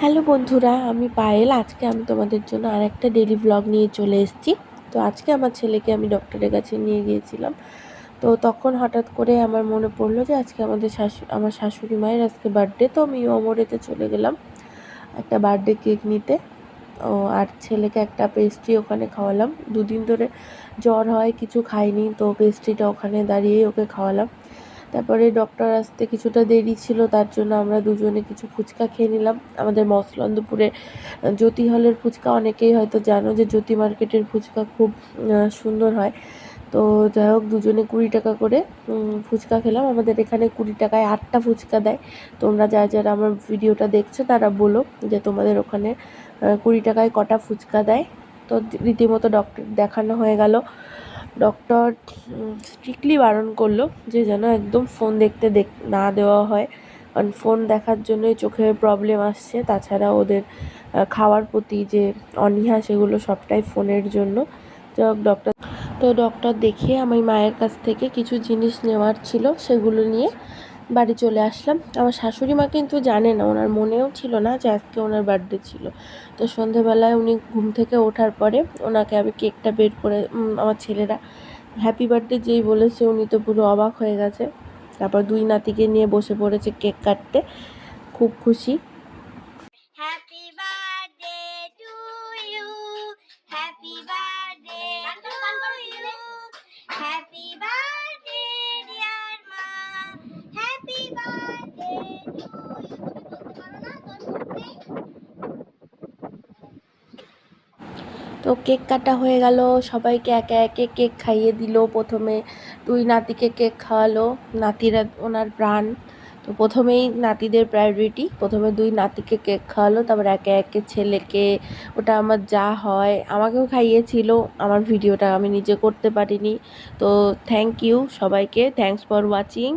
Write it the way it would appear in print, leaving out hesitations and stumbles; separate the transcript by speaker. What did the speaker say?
Speaker 1: Hello বন্ধুরা, আমি পায়েল। আজকে আমি তোমাদের জন্য আরেকটা ডেইলি ব্লগ নিয়ে চলে এসেছি। তো আজকে আমার ছেলেকে আমি ডক্টরের কাছে নিয়ে গিয়েছিলাম। তো তখন হঠাৎ করে আমার মনে পড়লো যে আজকে আমার শাশুড়ি মায়ের আজকে বার্থডে। তো আমি অমরেতে চলে গেলাম একটা বার্থডে কেক নিতে। আর ছেলেকে একটা পেস্ট্রি ওখানে খাওয়ালাম। দুদিন ধরে জ্বর হয়, কিছু খাইনি, তো পেস্ট্রিটা ওখানে দাঁড়িয়েই ওকে খাওয়ালাম। তারপরে ডক্টর আসতে কিছুটা দেরি ছিল, তার জন্য আমরা দুজনে কিছু ফুচকা খেয়ে নিলাম। আমাদের মসলন্দপুরে জ্যোতি হলের ফুচকা অনেকেই হয়তো জানো যে জ্যোতি মার্কেটের ফুচকা খুব সুন্দর হয়। তো যাই হোক, দুজনে 20 টাকা করে ফুচকা খেলাম। আমাদের এখানে 20 টাকায় 8টা ফুচকা দেয়। তোমরা যারা আমার ভিডিওটা দেখছো তারা বলো যে তোমাদের ওখানে 20 টাকায় কটা ফুচকা দেয়। তো রীতিমতো ডক্টর দেখানো হয়ে গেল। ডক্টর স্ট্রিক্টলি বারণ করলো যে যেন একদম ফোন দেখতে না দেওয়া হয়, কারণ ফোন দেখার জন্যই চোখের প্রবলেম আসছে। তাছাড়া ওদের খাওয়ার প্রতি যে অনীহা, সেগুলো সবটাই ফোনের জন্য। ডক্টর দেখিয়ে আমি মায়ের কাছ থেকে কিছু জিনিস নেওয়ার ছিল, সেগুলো নিয়ে বাড়ি চলে আসলাম। আমার শাশুড়ি মা কিন্তু জানে না, ওনার মনেও ছিল না যে আজকে ওনার বার্থডে ছিল। তো সন্ধেবেলায় উনি ঘুম থেকে ওঠার পরে ওনাকে আমি কেকটা বের করে আমার ছেলেরা হ্যাপি বার্থডে যেই বলেছে, উনি তো পুরো অবাক হয়ে গেছে। তারপর 2 নাতিকে নিয়ে বসে পড়েছে কেক কাটতে, খুব খুশি।
Speaker 2: Happy birthday to you, happy birthday to you, happy birthday dear মা, হ্যাপি বার্থডে টু ইউ। তুমি বলতে পারো না তোর
Speaker 1: তো কেক কাটা হয়ে গেল, সবাইকে একে একে কেক খাইয়ে দিল। প্রথমে 2 নাতিকে কেক খাওয়ালো, নাতিরা ওনার প্রাণ। তো প্রথমেই নাতিদের প্রায়োরিটি, প্রথমে 2 নাতিকে কেক খাওয়ালো, তারপর একে একে ছেলেকে, ওটা আমার যা হয় আমাকেও খাইয়েছিল। আমার ভিডিওটা আমি নিজে করতে পারিনি। তো থ্যাংক ইউ সবাইকে, থ্যাংকস ফর ওয়াচিং।